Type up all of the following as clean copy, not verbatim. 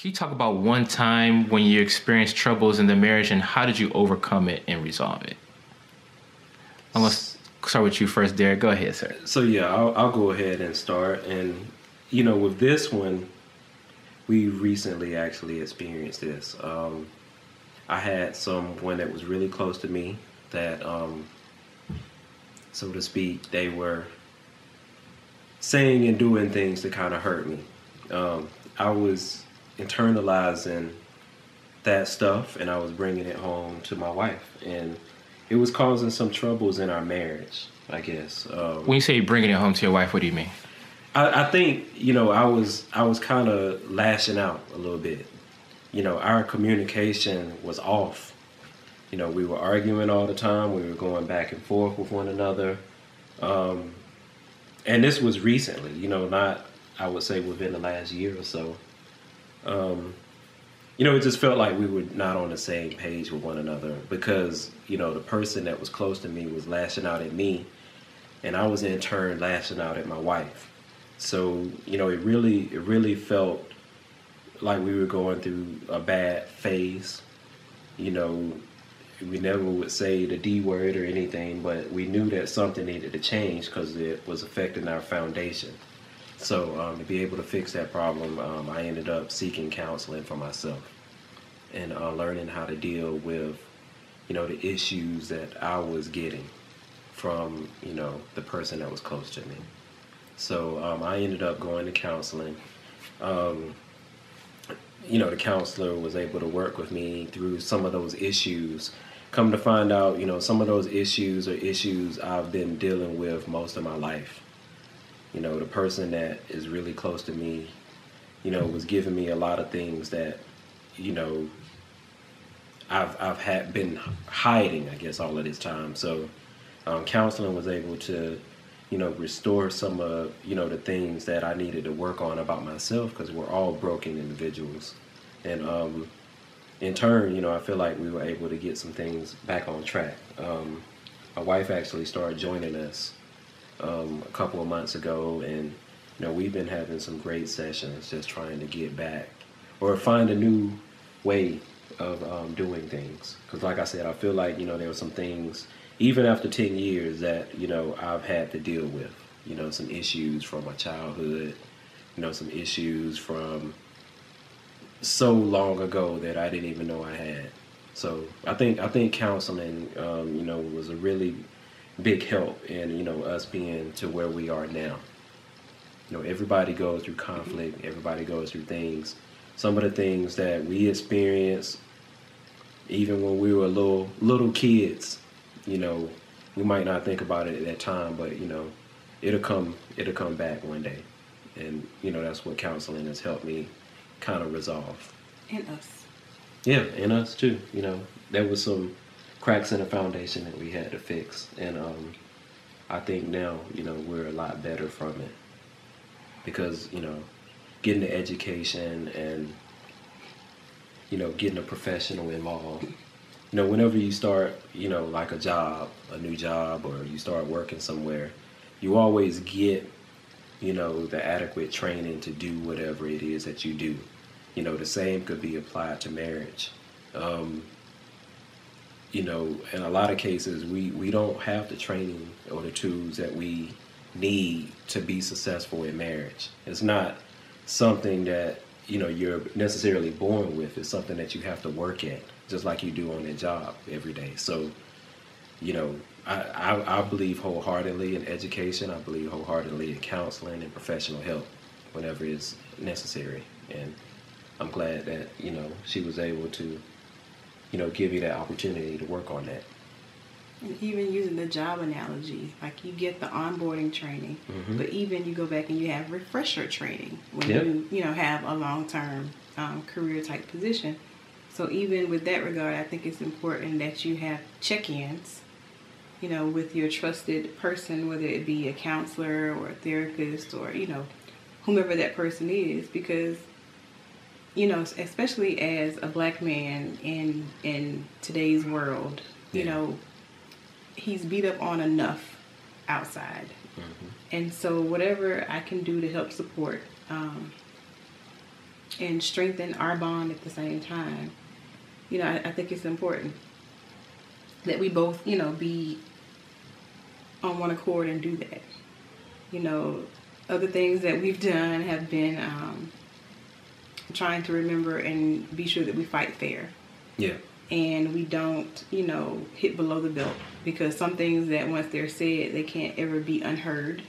Can you talk about one time when you experienced troubles in the marriage and how did you overcome it and resolve it? I'm going to start with you first, Derek. Go ahead, sir. So yeah, I'll go ahead and start. And with this one, we recently actually experienced this. I had someone that was really close to me that, so to speak, they were saying and doing things that kind of hurt me. I was internalizing that stuff, and I was bringing it home to my wife, and it was causing some troubles in our marriage, I guess. When you say bringing it home to your wife, what do you mean? I think I was kind of lashing out a little bit. Our communication was off. We were arguing all the time. We were going back and forth with one another, and this was recently. Not, I would say, within the last year or so. It just felt like we were not on the same page with one another because, the person that was close to me was lashing out at me, and I was in turn lashing out at my wife. So, it really felt like we were going through a bad phase. We never would say the D word or anything, but we knew that something needed to change because it was affecting our foundation. So to be able to fix that problem, I ended up seeking counseling for myself and learning how to deal with, the issues that I was getting from, the person that was close to me. So I ended up going to counseling. The counselor was able to work with me through some of those issues. Come to find out, some of those issues are issues I've been dealing with most of my life. The person that is really close to me, was giving me a lot of things that, I've had been hiding, I guess, all of this time. So counseling was able to, restore some of, the things that I needed to work on about myself because we're all broken individuals. And in turn, I feel like we were able to get some things back on track. My wife actually started joining us a couple of months ago, and we've been having some great sessions just trying to get back or find a new way of doing things. Because like I said, I feel like there were some things even after 10 years that I've had to deal with, some issues from my childhood, some issues from so long ago that I didn't even know I had. So I think counseling was a really big help in us being to where we are now. Everybody goes through conflict, everybody goes through things. Some of the things that we experienced even when we were little kids, we might not think about it at that time, but it'll come back one day. And that's what counseling has helped me kind of resolve. And us. Yeah, and us too. There was some cracks in the foundation that we had to fix, and I think now we're a lot better from it because getting the education and getting a professional involved. Whenever you start like a new job, or you start working somewhere, you always get the adequate training to do whatever it is that you do. The same could be applied to marriage. In a lot of cases, we don't have the training or the tools that we need to be successful in marriage. It's not something that, you're necessarily born with. It's something that you have to work at, just like you do on a job every day. So, I believe wholeheartedly in education. I believe wholeheartedly in counseling and professional help whenever it's necessary. And I'm glad that, she was able to, give you that opportunity to work on that. And even using the job analogy, like you get the onboarding training, but even you go back and you have refresher training when you have a long-term career type position. So even with that regard, I think it's important that you have check-ins, with your trusted person, whether it be a counselor or a therapist or, whomever that person is, because, especially as a black man in today's world, he's beat up on enough outside. And so whatever I can do to help support and strengthen our bond at the same time. You know, I think it's important that we both, you know, be on one accord and do that. You know, other things that we've done have been trying to remember and be sure that we fight fair. Yeah. And we don't, you know, hit below the belt, because some things that once they're said, they can't ever be unheard.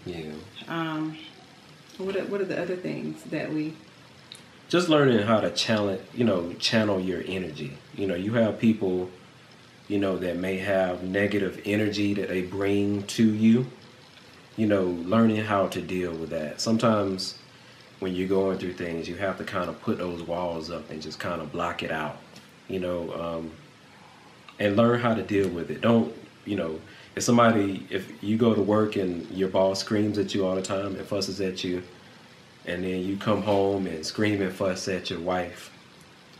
Yeah. What are the other things that we... Just learning how to channel your energy. You know, you have people, you know, that may have negative energy that they bring to you. You know, learning how to deal with that. Sometimes when you're going through things, you have to kind of put those walls up and just kind of block it out. You know, and learn how to deal with it. Don't, you know, if you go to work and your boss screams at you all the time and fusses at you, and then you come home and scream and fuss at your wife,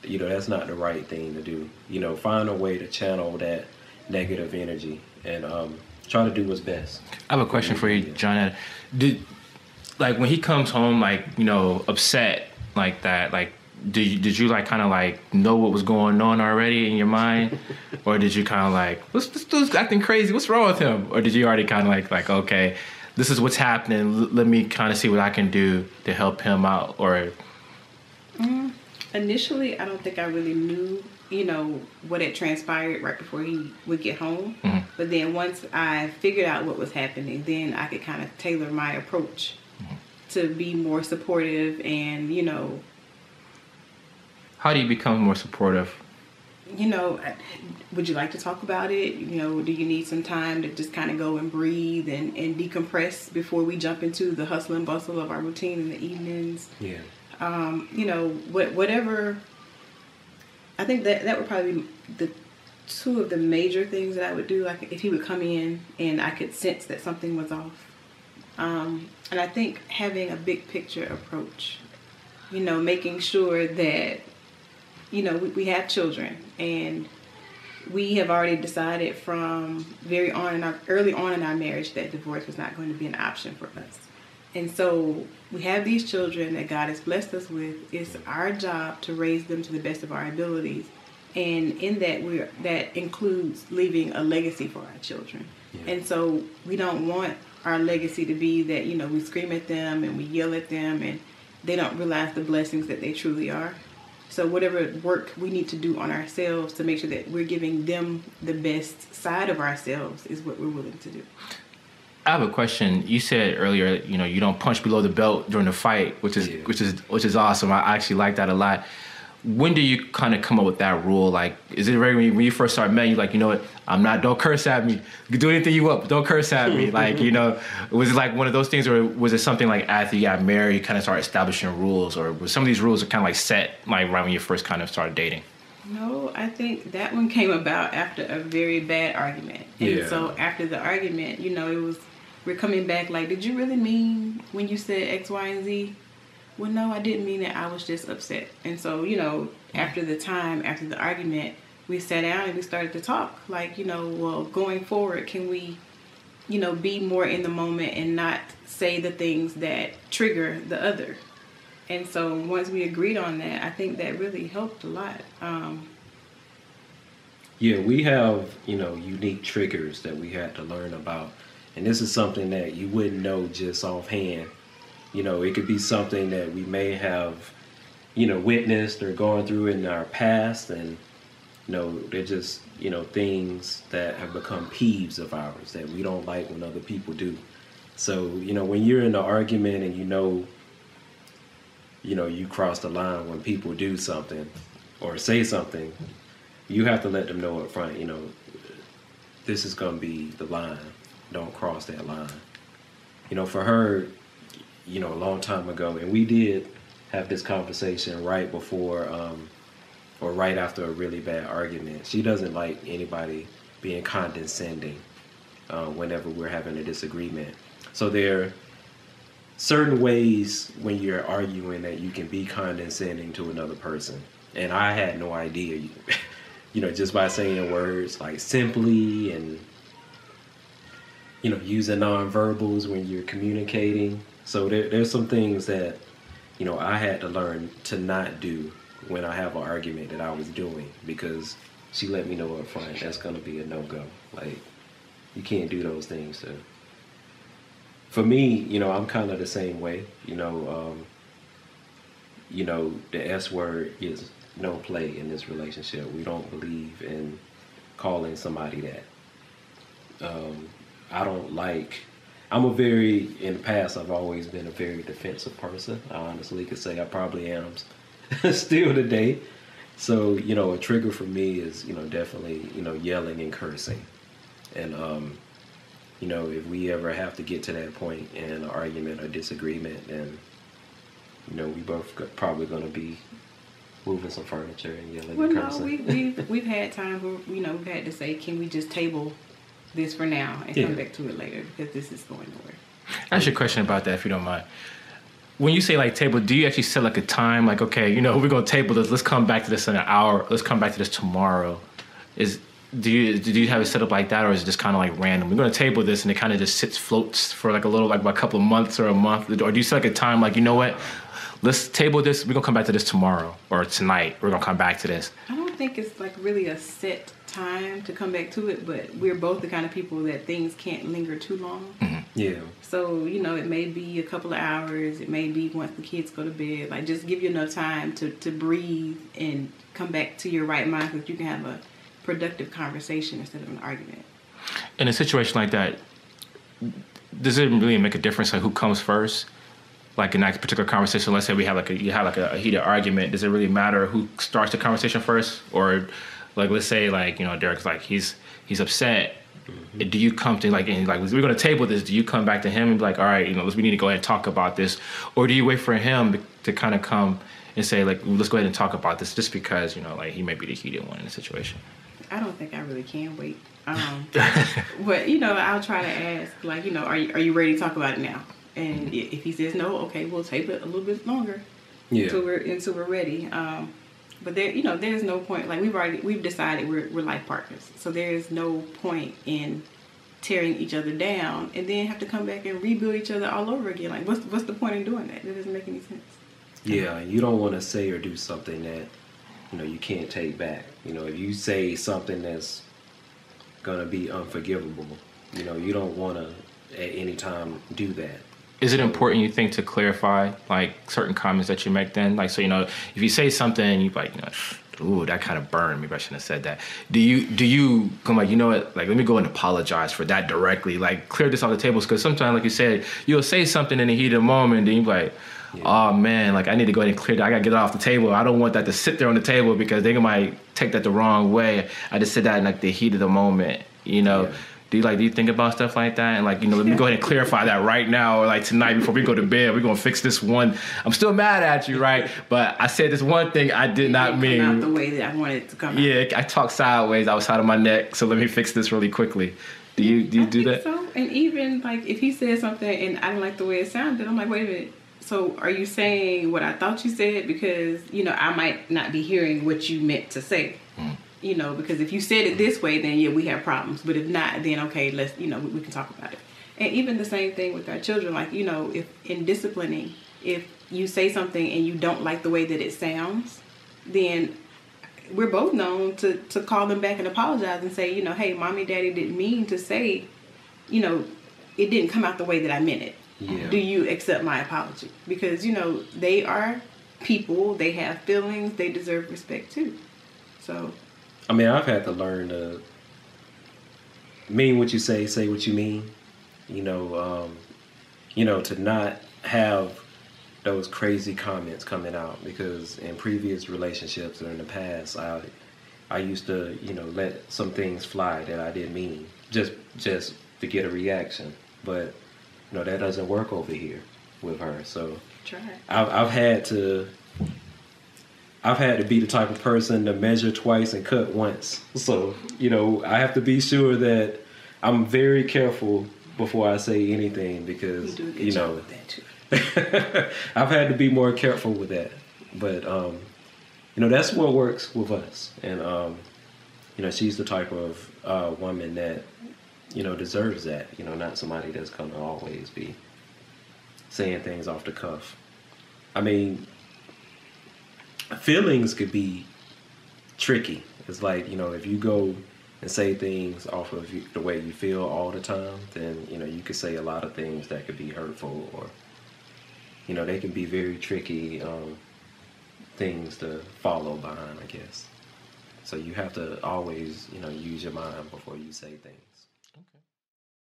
you know, that's not the right thing to do. You know, find a way to channel that negative energy and try to do what's best. I have a question for you, John. When he comes home, like, you know, upset like that, like, did you like kind of like know what was going on already in your mind, or did you kind of like, this dude's acting crazy, what's wrong with him? Or did you already kind of like okay, this is what's happening, let me kind of see what I can do to help him out? Or initially, I don't think I really knew, you know, what had transpired right before he would get home. Mm-hmm. But then once I figured out what was happening, then I could kind of tailor my approach to be more supportive and, you know. How do you become more supportive? You know, would you like to talk about it? You know, do you need some time to just kind of go and breathe and decompress before we jump into the hustle and bustle of our routine in the evenings? Yeah. You know, whatever. I think that would probably be the two of the major things that I would do. Like if he would come in and I could sense that something was off. And I think having a big picture approach, you know, making sure that, you know, we have children, and we have already decided from early on in our marriage that divorce was not going to be an option for us. And so we have these children that God has blessed us with. It's our job to raise them to the best of our abilities. And in that, that includes leaving a legacy for our children. Yeah. And so we don't want our legacy to be that, you know, we scream at them and we yell at them and they don't realize the blessings that they truly are. So whatever work we need to do on ourselves to make sure that we're giving them the best side of ourselves is what we're willing to do. I have a question. You said earlier, you know, you don't punch below the belt during the fight, which is awesome. I actually like that a lot. When do you kind of come up with that rule? Like, is it when you first start meeting, you like, you know what, don't curse at me. You can do anything you want, but don't curse at me. Like, you know, was it like one of those things, or was it something like after you got married, you kind of started establishing rules, or was some of these rules kind of like set like right when you first kind of started dating? No, I think that one came about after a very bad argument. And so after the argument, you know, we're coming back like, did you really mean when you said X, Y, and Z? Well, no, I didn't mean it. I was just upset. And so, you know, after the argument, we sat down and we started to talk. Like, you know, well, going forward, can we, you know, be more in the moment and not say the things that trigger the other? And so once we agreed on that, I think that really helped a lot. Yeah, we have, you know, unique triggers that we had to learn about. And this is something that you wouldn't know just offhand. You know, it could be something that we may have, you know, witnessed or gone through in our past. And, you know, they're just, you know, things that have become peeves of ours that we don't like when other people do. So, you know, when you're in an argument and you know, you cross the line when people do something or say something, you have to let them know up front, you know, this is going to be the line. Don't cross that line. You know, for her, you know, a long time ago, and we did have this conversation right before or right after a really bad argument. She doesn't like anybody being condescending whenever we're having a disagreement. So there are certain ways when you're arguing that you can be condescending to another person. And I had no idea, you know, just by saying words like simply and, you know, using nonverbals when you're communicating. So there's some things that you know, I had to learn to not do when I have an argument that I was doing, because she let me know up front that's gonna be a no-go. Like, you can't do those things. So for me, you know, I'm kind of the same way. You know, the S word is no play in this relationship. We don't believe in calling somebody that. I don't like. In the past, I've always been a very defensive person. I honestly could say I probably am still today. So, you know, a trigger for me is, you know, definitely, you know, yelling and cursing. And, you know, if we ever have to get to that point in an argument or disagreement, then, you know, we both probably going to be moving some furniture and yelling and cursing. No, we've had times where, you know, we've had to say, can we just table this for now and come back to it later, because this is going nowhere. I ask you a question about that, if you don't mind. When you say like table, do you actually set like a time? Like, okay, you know, we're gonna table this. Let's come back to this in an hour. Let's come back to this tomorrow. Do you have it set up like that, or is it just kind of like random? We're gonna table this, and it kind of just floats for like a couple of months or a month, or do you set like a time? Like, you know what? Let's table this. We're gonna come back to this tomorrow or tonight. We're gonna come back to this. I don't think it's like really a set time to come back to it, but we're both the kind of people that things can't linger too long. Mm-hmm. Yeah. So, you know, it may be a couple of hours. It may be once the kids go to bed. Like, just give you enough time to breathe and come back to your right mind, so that you can have a productive conversation instead of an argument. In a situation like that, does it really make a difference on who comes first? Like in that particular conversation, let's say you have a heated argument. Does it really matter who starts the conversation first? Or like, let's say like, you know, Derek's like, he's upset. Mm-hmm. Do you come to like we're going to table this? Do you come back to him and be like, all right, you know, we need to go ahead and talk about this? Or do you wait for him to kind of come and say like, let's go ahead and talk about this, just because, you know, like he might be the heated one in the situation? I don't think I really can wait. But, you know, I'll try to ask, like, you know, are you ready to talk about it now? And if he says no, okay, we'll table it a little bit longer until we're ready. But there, you know, there's no point. Like, we've decided we're life partners, so there's no point in tearing each other down and then have to come back and rebuild each other all over again. Like, what's the point in doing that? That doesn't make any sense. Yeah, you don't want to say or do something that, you know, you can't take back. You know, if you say something that's gonna be unforgivable, you know, you don't want to at any time do that. Is it important, you think, to clarify like certain comments that you make then? Like, so, you know, if you say something, you like, you know, ooh, that kind of burned. Maybe I shouldn't have said that. Do you come like, you know what, like, let me go and apologize for that directly, like clear this off the tables? Because sometimes, like you said, you'll say something in the heat of the moment, and you're like, oh man, like I need to go ahead and clear that. I gotta get it off the table. I don't want that to sit there on the table because they might take that the wrong way. I just said that in like the heat of the moment, you know. Yeah. Do you think about stuff like that? And like, you know, let me go ahead and clarify that right now, or like tonight before we go to bed, we're gonna fix this one. I'm still mad at you, right? But I said this one thing I did not mean. Come out the way that I wanted it to come out. Yeah, I talk sideways, outside of my neck, so let me fix this really quickly. Do you do that? So, and even like if he said something and I didn't like the way it sounded, I'm like, wait a minute. So are you saying what I thought you said? Because, you know, I might not be hearing what you meant to say. You know, because if you said it this way, then yeah, we have problems. But if not, then okay, let's, you know, we can talk about it. And even the same thing with our children. Like, you know, if in disciplining, if you say something and you don't like the way that it sounds, then we're both known to call them back and apologize and say, you know, hey, mommy, daddy didn't mean to say, you know, it didn't come out the way that I meant it. Yeah. Do you accept my apology? Because, you know, they are people. They have feelings. They deserve respect too. So, I mean, I've had to learn to mean what you say what you mean. You know, to not have those crazy comments coming out, because in previous relationships or in the past, I used to, you know, let some things fly that I didn't mean just to get a reaction. But, you know, that doesn't work over here with her. So try. I've had to be the type of person to measure twice and cut once. So, you know, I have to be sure that I'm very careful before I say anything, because, you know, with that too. I've had to be more careful with that. But, you know, that's what works with us. And, you know, she's the type of woman that, you know, deserves that. You know, not somebody that's going to always be saying things off the cuff. I mean, feelings could be tricky. It's like, if you go and say things off of the way you feel all the time, then, you could say a lot of things that could be hurtful, or, they can be very tricky things to follow behind, I guess. So you have to always, use your mind before you say things.